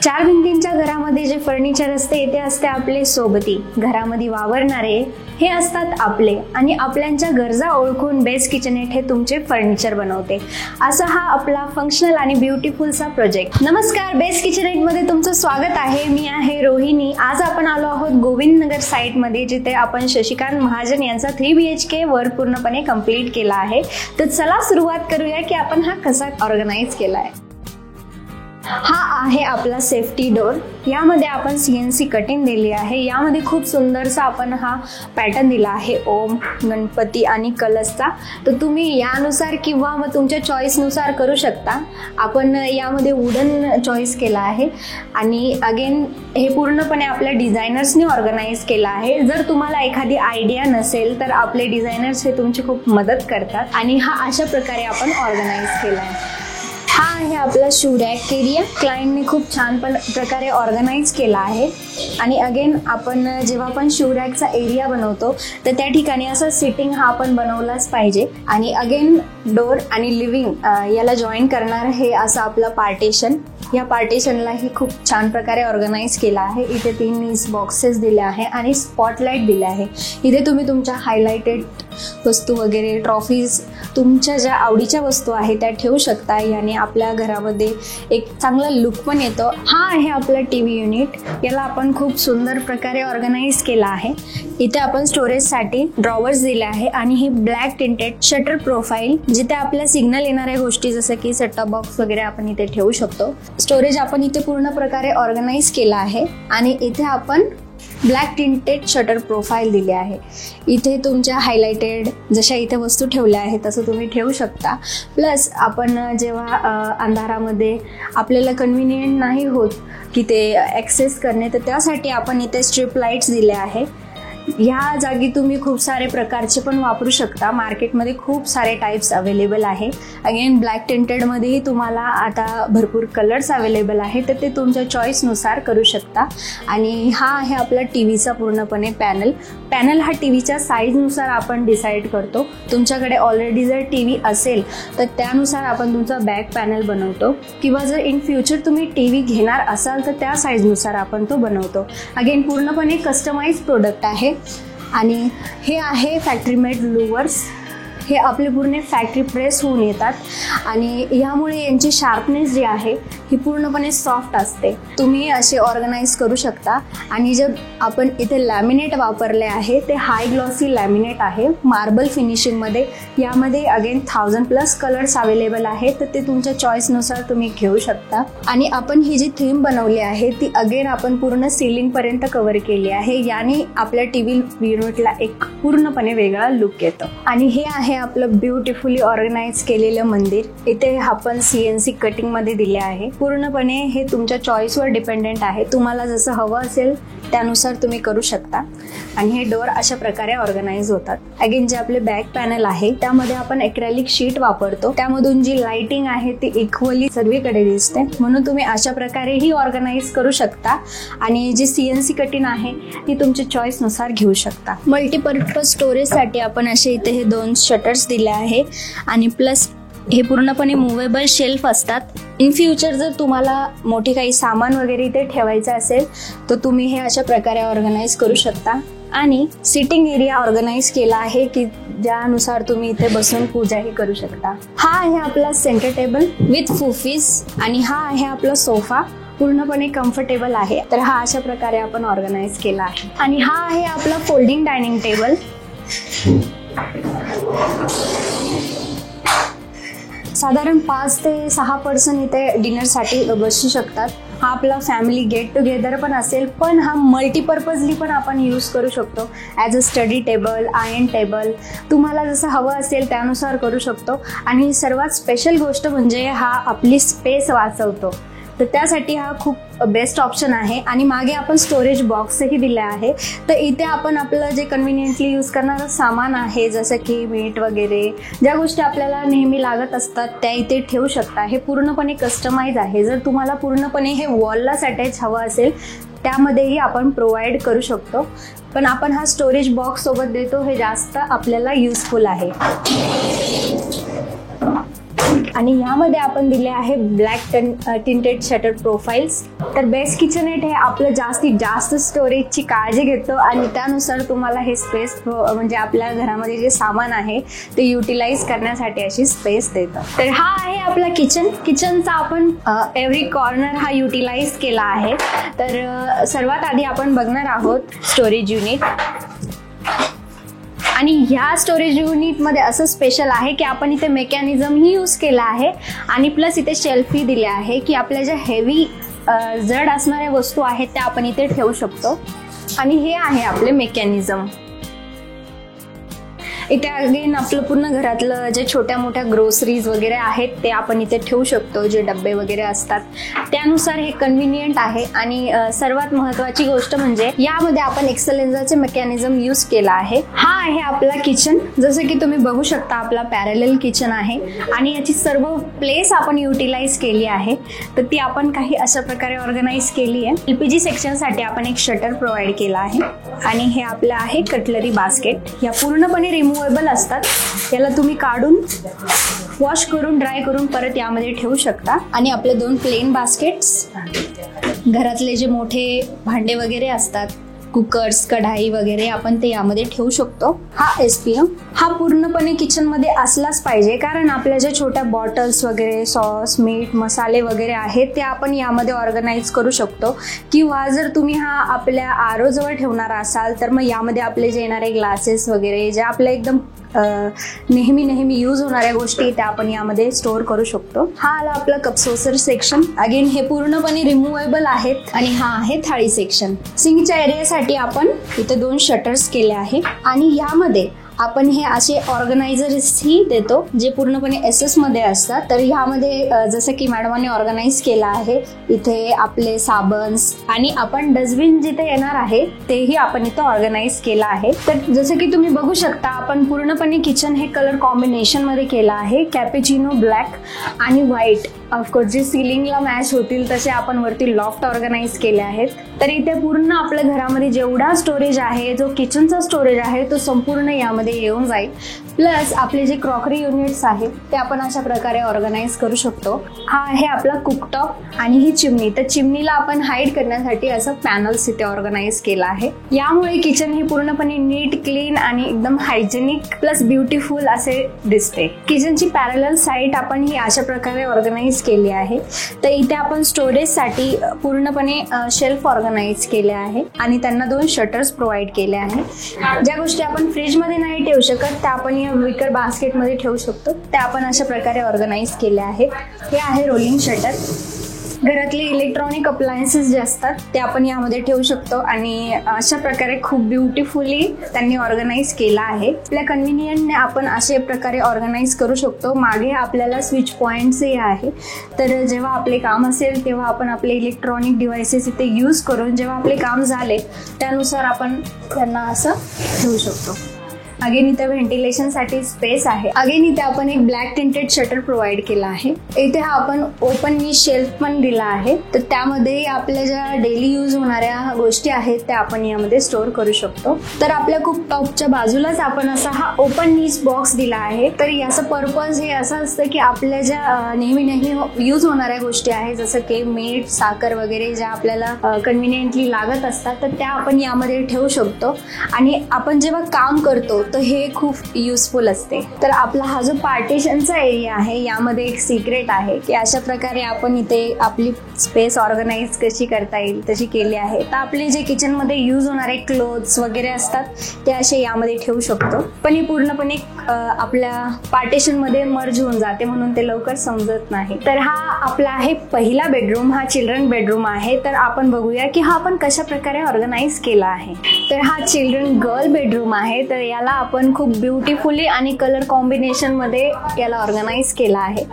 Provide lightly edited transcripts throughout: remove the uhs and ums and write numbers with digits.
चार भिंतींच्या घरामध्ये जे फर्निचर असते ते असते आपले सोबती. घरामध्ये वावरणारे हे असतात आपले आणि आपल्यांच्या गरजा ओळखून बेस्ट किचनेट हे तुमचे फर्निचर बनवते. असा हा आपला फंक्शनल आणि ब्युटिफुलचा प्रोजेक्ट. नमस्कार, बेस्ट किचनेट मध्ये तुमचं स्वागत आहे. मी आहे रोहिणी. आज आपण आलो आहोत गोविंदनगर साइट मध्ये, जिथे आपण शशिकांत महाजन यांचा 3 BHK वर पूर्णपणे कंप्लीट केला आहे. तर चला सुरुवात करूया की आपण हा कसा ऑर्गनाइज केला आहे. हा आहे आपला सेफ्टी डोर. यामध्ये आपण CNC कटिंग दिली आहे. यामध्ये खूप सुंदरसा आपण हा पॅटर्न दिला आहे, ओम, गणपती आणि कलशचा. तर तुम्ही यानुसार किंवा मग तुमच्या चॉईसनुसार करू शकता. आपण यामध्ये वुडन चॉईस केला आहे आणि अगेन हे पूर्णपणे आपल्या डिझायनर्सनी ऑर्गनाइज केला आहे. जर तुम्हाला एखादी आयडिया नसेल तर आपले डिझायनर्स हे तुमची खूप मदत करतात आणि हा अशा प्रकारे आपण ऑर्गनाइज केला आहे. हा आहे आपला शू रॅक एरिया. क्लायंटने खूप छान प्रकारे ऑर्गनाइज केला आहे. आणि अगेन आपण जेव्हा आपण शू रॅकचा एरिया बनवतो तर त्या ठिकाणी असं सिटिंग हा आपण बनवलाच पाहिजे. आणि अगेन डोर आणि लिव्हिंग याला जॉईन करणार हे असं आपलं पार्टिशन. या पार्टिशनलाही खूप छान प्रकारे ऑर्गनाइज केला आहे. इथे 3 बॉक्सेस दिले आहे आणि स्पॉटलाईट दिले आहे. इथे तुम्ही तुमच्या हायलाइटेड वस्तू वगैरे, ट्रॉफीज, तुमच्या ज्या आवडीच्या वस्तू आहेत त्या ठेवू शकता. याने आपल्या घरामध्ये एक चांगला लुक पण येतो. हा आहे आपला TV युनिट. याला आपण खूप सुंदर प्रकारे ऑर्गनाइज केला आहे. इथे आपण स्टोरेजसाठी ड्रॉवर्स दिले आहे आणि ही ब्लॅक टिंटेड शटर प्रोफाईल, जिथे आपल्या सिग्नल येणाऱ्या गोष्टी जसं की सेट टॉप बॉक्स वगैरे आपण इथे ठेवू शकतो. स्टोरेज आपण इथे पूर्ण प्रकारे ऑर्गनाइज केला आहे आणि इथे आपण ब्लॅक टिंटेड शटर प्रोफाईल दिले आहे. इथे तुमच्या हायलाइटेड जशा इथे वस्तू ठेवल्या आहेत तसं तुम्ही ठेवू शकता. प्लस आपण जेव्हा अंधारामध्ये आपल्याला कन्व्हिनियंट नाही होत की ते ॲक्सेस करणे, तर त्यासाठी आपण इथे स्ट्रीप लाईट्स दिले आहे. ह्या जागी तुम्ही खूप सारे प्रकारचे पण वापरू शकता. मार्केटमध्ये खूप सारे टाईप्स अवेलेबल आहे. अगेन ब्लॅक टिंटेडमध्येही तुम्हाला आता भरपूर कलर्स अवेलेबल आहे, तर ते तुमच्या चॉईसनुसार करू शकता. आणि हा आहे आपला TVचा पूर्णपणे पॅनल हा TVच्या साईजनुसार आपण डिसाईड करतो. तुमच्याकडे ऑलरेडी जर TV असेल तर त्यानुसार आपण तुमचा बॅक पॅनल बनवतो, किंवा जर इन फ्युचर तुम्ही TV घेणार असाल तर त्या साईजनुसार आपण तो बनवतो. अगेन पूर्णपणे कस्टमाइज प्रोडक्ट आहे. आणि हे आहे फॅक्टरी मेड लुवर्स. हे आपले पूर्ण फॅक्टरी प्रेस होऊन येतात आणि यामुळे यांची शार्पनेस जी आहे ही पूर्णपणे सॉफ्ट असते. तुम्ही असे ऑर्गनाइज करू शकता. आणि जर आपण इथे लॅमिनेट वापरले आहे ते हाय ग्लॉसी लॅमिनेट आहे, मार्बल फिनिशिंगमध्ये. यामध्ये अगेन 1000+ कलर्स अवेलेबल आहेत, तर ते तुमच्या चॉईसनुसार तुम्ही घेऊ शकता. आणि आपण ही जी थीम बनवली आहे ती अगेन आपण पूर्ण सीलिंगपर्यंत कव्हर केली आहे. याने आपल्या TV युनिटला एक पूर्णपणे वेगळा लुक येतो. आणि हे आहे आपलं ब्युटिफुली ऑर्गनाइज केलेलं मंदिर. इथे आपण CNC कटिंगमध्ये दिले आहे. पूर्णपणे हे तुमच्या चॉईसवर डिपेंडेंट आहे. तुम्हाला जसं हवं असेल त्यानुसार तुम्ही करू शकता. आणि हे डोर अशा प्रकारे ऑर्गनाइज होतात. अगेन जे आपले बॅक पॅनल आहे त्यामध्ये आपण एक्रेलिक शीट वापरतो. त्यामधून जी लाइटिंग आहे ती इक्वली सर्वीकडे दिसते, म्हणून तुम्ही अशा प्रकारेही ऑर्गनाइज करू शकता. आणि जी CNC कटिंग आहे ती तुमच्या चॉईसनुसार घेऊ शकता. मल्टीपर्पज स्टोरेजसाठी आपण असे इथे हे 2 शटर्स दिले आहे. आणि प्लस हे पूर्णपणे मुव्हेबल शेल्फ असतात. इन फ्युचर जर तुम्हाला मोठे काही सामान वगैरे इथे ठेवायचं असेल तर तुम्ही हे अशा प्रकारे ऑर्गनाइज करू शकता. आणि सिटिंग एरिया ऑर्गनाइज केला आहे की ज्यानुसार तुम्ही इथे बसून पूजाही करू शकता. हा आहे आपला सेंटर टेबल विथ फुफीज. आणि हा आहे आपला सोफा, पूर्णपणे कम्फर्टेबल आहे. तर हा अशा प्रकारे आपण ऑर्गनाइज केला आहे. आणि हा आहे आपला फोल्डिंग डायनिंग टेबल. साधारण 5 ते 6 पर्सन इथे डिनरसाठी बसू शकतात. हा आपला फॅमिली गेट टुगेदर पण असेल, पण हा मल्टीपर्पजली पण आपण यूज करू शकतो. As a study table, iron table, तुम्हाला जसं हवं असेल त्यानुसार करू शकतो. आणि सर्वात स्पेशल गोष्ट म्हणजे हा आपली स्पेस वाचवतो. तर त्यासाठी हा खूप बेस्ट ऑप्शन आहे. आणि मागे आपण स्टोरेज बॉक्सही दिले आहे. तर इथे आपण आपलं जे कन्व्हिनियंटली यूज करणारं सामान आहे, जसं की मीठ वगैरे, ज्या गोष्टी आपल्याला नेहमी लागत असतात त्या इथे ठेवू शकता. हे पूर्णपणे कस्टमाइज आहे. जर तुम्हाला पूर्णपणे हे वॉललाच अटॅच हवं असेल त्यामध्येही आपण प्रोव्हाइड करू शकतो. पण आपण हा स्टोरेज बॉक्स सोबत देतो, हे जास्त आपल्याला युजफुल आहे. आणि यामध्ये आपण दिले आहे ब्लॅक टिंटेड शटर प्रोफाइल्स। तर बेस्ट किचननेट हे आपलं जास्तीत जास्त स्टोरेजची काळजी घेतो आणि त्यानुसार तुम्हाला हे स्पेस म्हणजे आपल्या घरामध्ये जे सामान आहे ते युटिलाइज करण्यासाठी अशी स्पेस देतं। तर हा आहे आपला किचनचा आपण एव्हरी कॉर्नर हा युटिलाइज केला आहे। तर सर्वात आधी आपण बघणार आहोत स्टोरेज युनिट। आणि ह्या स्टोरेज युनिटमध्ये असं स्पेशल आहे की आपण इथे मेकॅनिझम ही यूज केला आहे आणि प्लस इथे शेल्फ ही दिले आहे की आपल्या ज्या हेवी जड असणाऱ्या वस्तू आहेत त्या आपण इथे ठेवू शकतो। आणि हे आहे आपले मेकॅनिझम। इथे अगेन आपलं पूर्ण घरातलं जे छोट्या मोठ्या ग्रोसरीज वगैरे आहेत ते आपण इथे ठेवू शकतो, जे डब्बे वगैरे असतात त्यानुसार हे कन्व्हिनियंट आहे। आणि सर्वात महत्त्वाची गोष्ट म्हणजे यामध्ये आपण एक्सेलेन्सचे मेकॅनिझम यूज केला आहे। हा आहे आपला किचन। जसं की तुम्ही बघू शकता आपला पॅरलल किचन आहे आणि याची सर्व प्लेस आपण युटिलाइज केली आहे। तर ती आपण काही अशा प्रकारे ऑर्गनाइज केली आहे। LPG सेक्शनसाठी आपण एक शटर प्रोव्हाइड केला आहे आणि हे आपलं आहे कटलरी बास्केट। या पूर्णपणे रिमूव्हेबल असतात, याला तुम्ही काढून वॉश करून ड्राय करून परत यामध्ये ठेवू शकता। आणि आपले 2 प्लेन बास्केट्स, घरातले जे मोठे भांडे वगैरे असतात, कुकर्स, कढाई वगैरे आपण ते यामध्ये ठेवू शकतो। हा SPM हा पूर्णपणे किचन मध्ये असलाच पाहिजे, कारण आपल्या ज्या छोट्या बॉटल्स वगैरे सॉस, मीठ, मसाले वगैरे आहेत ते आपण यामध्ये ऑर्गनाइज करू शकतो। किंवा जर तुम्ही हा आपल्या आरो जवळ ठेवणार असाल तर मग यामध्ये आपले जे येणारे ग्लासेस वगैरे जे आपल्या एकदम नेहमी यूज होणाऱ्या गोष्टी त्या आपण यामध्ये स्टोअर करू शकतो। हा आला आपला कप सॉसर सेक्शन। अगेन हे पूर्णपणे रिमूव्हेबल आहेत। आणि हा आहे थाळी सेक्शन। सिंकच्या एरियासाठी आपण इथे 2 शटर्स केले आहे आणि यामध्ये आपण हे असे ऑर्गनायझर्स ही देतो जे पूर्णपणे SS मध्ये असतात। तर ह्यामध्ये जसं की मॅडमांनी ऑर्गनाइज केला आहे, इथे आपले साबन्स आणि आपण डस्टबिन जिथे येणार आहे तेही आपण इथे ऑर्गनाइज केला आहे। तर जसं की तुम्ही बघू शकता आपण पूर्णपणे किचन हे कलर कॉम्बिनेशन मध्ये केला आहे, कॅपेचिनो ब्लॅक आणि व्हाईट। ऑफकोर्स जे सिलिंगला मॅच होतील तसे आपण वरती लॉफ्ट ऑर्गनाइज केले आहेत। तर इथे पूर्ण आपल्या घरामध्ये जेवढा स्टोरेज आहे, जो किचनचा स्टोरेज आहे तो संपूर्ण यामध्ये येऊन जाईल। प्लस आपले जे क्रॉकरी युनिट्स आहेत ते आपण अशा प्रकारे ऑर्गनाइज करू शकतो। हा आहे आपला कुकटॉप आणि ही चिमणी। तर चिमणीला आपण हाईड करण्यासाठी असं पॅनल्स इथे ऑर्गनाइज केला आहे। यामुळे किचन हे पूर्णपणे नीट, क्लीन आणि एकदम हायजेनिक प्लस ब्युटिफुल असे दिसते। किचनची पॅरलल साईड आपण ही अशा प्रकारे ऑर्गनाइज केली आहे। तर इथे आपण स्टोरेजसाठी पूर्णपणे शेल्फ ऑर्गनाइज केले आहे आणि त्यांना 2 शटर्स प्रोव्हाइड केले आहे। ज्या गोष्टी आपण फ्रीजमध्ये नाही ठेवू शकत त्या आपण या विकर बास्केटमध्ये ठेवू शकतो, त्या आपण अशा प्रकारे ऑर्गनाइज केले आहेत। हे आहे रोलिंग शटर। घरातले इलेक्ट्रॉनिक अप्लायन्सेस जे असतात ते आपण यामध्ये ठेवू शकतो आणि अशा प्रकारे खूप ब्युटिफुली त्यांनी ऑर्गनाइज केला आहे। आपल्या कन्व्हिनियंटने आपण अशा प्रकारे ऑर्गनाइज करू शकतो। मागे आपल्याला स्विच पॉइंट्सही आहे, तर जेव्हा आपले काम असेल तेव्हा आपण आपले इलेक्ट्रॉनिक डिव्हाइसेस इथे यूज करून जेव्हा आपले काम झाले त्यानुसार आपण त्यांना असं ठेवू शकतो। अगेन इथे व्हेंटिलेशनसाठी स्पेस आहे। अगेन इथे आपण एक ब्लॅक टिंटेड शटर प्रोव्हाइड केला आहे। इथे हा आपण ओपन नी शेल्फ पण दिला आहे, तर त्यामध्ये आपल्या ज्या डेली यूज होणाऱ्या गोष्टी आहेत त्या आपण यामध्ये स्टोअर करू शकतो। तर आपल्या कुकटॉपच्या बाजूलाच आपण असा हा ओपन नीच बॉक्स दिला आहे। तर याचं पर्पज हे असं असतं की आपल्या ज्या नेहमी यूज होणाऱ्या गोष्टी आहेत जसं की मीठ, साखर वगैरे ज्या आपल्याला कन्व्हिनियंटली लागत असतात तर त्या आपण यामध्ये ठेवू शकतो आणि आपण जेव्हा काम करतो तर हे खूप युजफुल असते। तर आपला हा जो पार्टिशनचा एरिया आहे यामध्ये एक सिक्रेट आहे की अशा प्रकारे आपण इथे आपली स्पेस ऑर्गनाइज कशी करता येईल तशी केली आहे। तर आपले जे किचनमध्ये यूज होणारे क्लोथ्स वगैरे असतात ते असे यामध्ये ठेवू शकतो, पण हे पूर्णपणे आपल्या पार्टिशनमध्ये मर्ज होऊन जाते म्हणून ते लवकर समजत नाही। तर हा आपला आहे पहिला बेडरूम, हा चिल्ड्रन बेडरूम आहे। तर आपण बघूया की हा आपण कशा प्रकारे ऑर्गनाइज केला आहे। तर हा चिल्ड्रन गर्ल बेडरूम आहे। तर याला आपण खूप ब्युटिफुली आणि कलर कॉम्बिनेशन मध्ये याला ऑर्गनाइज केला आहे।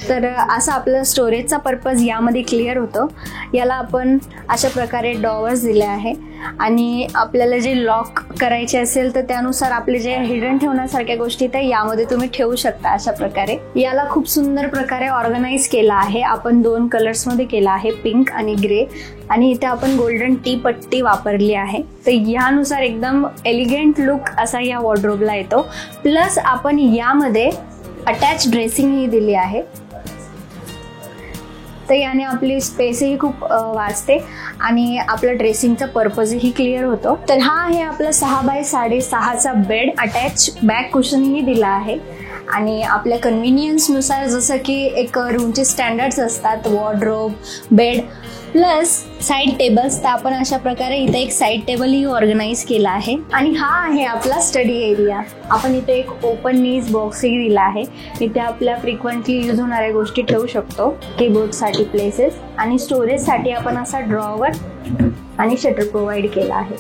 तर असा आपला स्टोरेजचा पर्पज यामध्ये क्लिअर होतो। याला आपण अशा प्रकारे डॉवर्स दिले आहे आणि आपल्याला जे लॉक करायचे असेल तर त्यानुसार आपले जे हिडन ठेवण्यासारख्या गोष्टी त्या यामध्ये तुम्ही ठेवू शकता। अशा प्रकारे याला खूप सुंदर प्रकारे ऑर्गनाइज केला आहे। आपण 2 कलर्स मध्ये केला आहे, पिंक आणि ग्रे, आणि इथे आपण गोल्डन टी पट्टी वापरली आहे। तर यानुसार एकदम एलिगंट लुक असा या वॉर्डरोबला येतो। प्लस आपण यामध्ये अटॅच ड्रेसिंग ही दिली आहे। तर याने आपली स्पेसही खूप वाचते आणि आपलं ड्रेसिंगचा पर्पजही क्लिअर होतो. तर हा आहे आपला 6 बाय 6.5चा बेड. अटॅच बॅक कुशनही दिला आहे आणि आपल्या कन्व्हिनियन्सनुसार जसं की एक रूमचे स्टँडर्ड्स असतात, wardrobe, bed plus side tables, तर आपण अशा प्रकारे इथे एक साईड टेबलही ऑर्गनाइज केला आहे. आणि हा आहे आपला स्टडी एरिया. आपण इथे एक ओपन नीज बॉक्सही दिला आहे. इथे आपल्या फ्रिक्वेंटली यूज होणाऱ्या गोष्टी ठेवू शकतो, कीबोर्डसाठी प्लेसेस आणि स्टोरेजसाठी आपण असा ड्रॉवर आणि शटर प्रोव्हाइड केला आहे.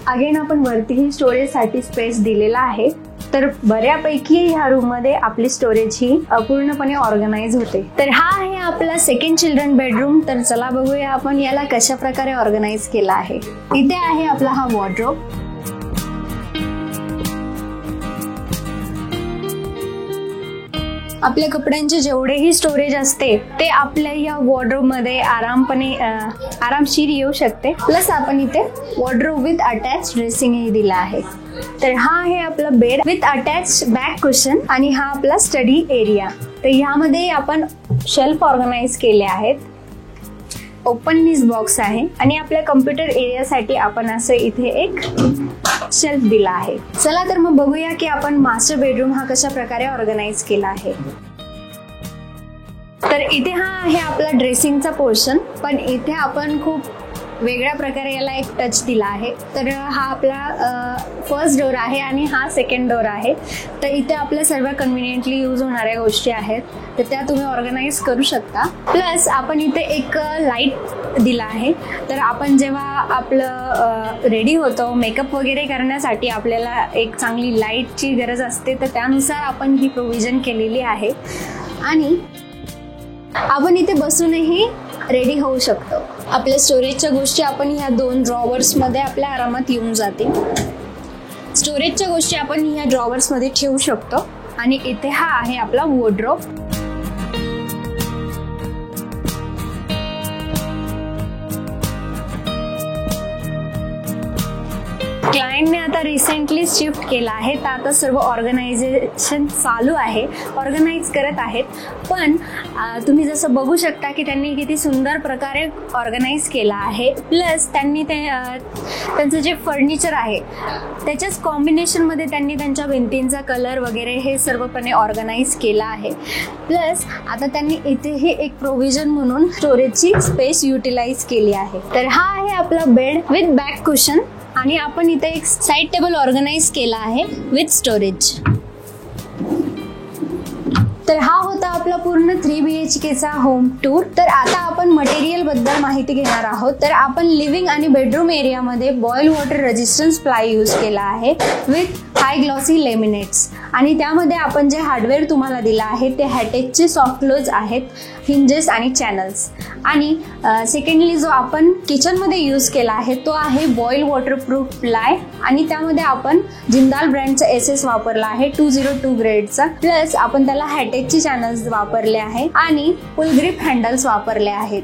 अगेन आपण वरतीही स्टोरेजसाठी स्पेस दिलेला आहे. तर बऱ्यापैकी ह्या रूम मध्ये आपली स्टोरेज ही पूर्णपणे ऑर्गनाइज होते. तर हा आहे आपला सेकंड चिल्ड्रन बेडरूम. तर चला बघूया आपण याला कशा प्रकारे ऑर्गनाइज केला आहे. इथे आहे आपला हा वॉर्डरोब. आपल्या कपड्यांचे जेवढेही स्टोरेज असते ते आपल्या या वॉर्डरोब मध्ये आरामशीर येऊ शकते. प्लस आपण इथे वॉर्डरोब विथ अटॅच ड्रेसिंगही दिला आहे. तर हा आहे आपला bed with attach back cushion आणि हा आपला स्टडी एरिया. तर ह्यामध्ये आपण शेल्फ ऑर्गनाइज केले आहेत. ओपन नीज बॉक्स आहे आणि आपल्या कम्प्युटर एरियासाठी आपण असं इथे एक शेल्फ दिला आहे. चला तर मग बघूया की आपण मास्टर बेडरूम हा कशा प्रकारे ऑर्गनाइज केला आहे. तर इथे हा आहे आपला ड्रेसिंगचा पोर्शन, पण इथे आपण खूप वेगळ्या प्रकारे याला एक टच दिला आहे. तर हा आपला फर्स्ट डोर आहे आणि हा सेकंड डोर आहे. तर इथे आपल्या सर्व कन्व्हिनियंटली यूज होणाऱ्या गोष्टी आहेत, तर त्या तुम्ही ऑर्गनाइज करू शकता. प्लस आपण इथे एक लाईट दिला आहे. तर आपण जेव्हा आपलं रेडी होतो मेकअप वगैरे करण्यासाठी आपल्याला एक चांगली लाईटची गरज असते, तर त्यानुसार आपण ही प्रोव्हिजन केलेली आहे. आणि आपण इथे बसूनही रेडी होऊ शकतो. आपल्या स्टोरेजच्या गोष्टी आपण ह्या 2 ड्रॉवर्समध्ये आपल्या आरामात येऊन जातील. स्टोरेजच्या गोष्टी आपण ह्या ड्रॉवर्समध्ये ठेवू शकतो. आणि इथे हा आहे आपला वॉर्डरोब. क्लायंटने आता रिसेंटली शिफ्ट केला आहे, तर आता सर्व ऑर्गनायझेशन चालू आहे, ऑर्गनाइज करत आहेत. पण तुम्ही जसं बघू शकता की त्यांनी किती सुंदर प्रकारे ऑर्गनाइज केला आहे. प्लस त्यांनी त्यांचं जे फर्निचर आहे त्याच्याच कॉम्बिनेशनमध्ये त्यांनी त्यांच्या भिंतींचा कलर वगैरे हे सर्वपणे ऑर्गनाइज केला आहे. प्लस आता त्यांनी इथेही एक प्रोव्हिजन म्हणून स्टोरेजची स्पेस युटिलाइज केली आहे. तर हा आहे आपला बेड विथ बॅक कुशन आणि आपण इथे एक साइड टेबल ऑर्गनाइज केला आहे विथ स्टोरेज. तर हा होता आपला पूर्ण 3 BHKचा होम टूर. तर आता आपण मटेरियल बद्दल माहिती घेणार आहोत. तर आपण लिव्हिंग आणि बेडरूम एरियामध्ये boil water resistance ply use केला आहे विथ हाय ग्लॉसी लेमिनेट्स. आणि त्यामध्ये आपण जे हार्डवेअर तुम्हाला दिला आहे ते हॅटेजचे सॉफ्ट क्लोज आहेत, हिंजेस आणि चॅनल्स. आणि सेकंडली जो आपण किचनमध्ये यूज केला आहे तो आहे बॉईल वॉटरप्रूफ प्लाय आणि त्यामध्ये आपण जिंदाल ब्रँडचा SS वापरला आहे 202 ग्रेडचा. प्लस आपण त्याला हॅटेजचे चॅनल्स वापरले आहे आणि फुल ग्रिप हँडल्स वापरले आहेत.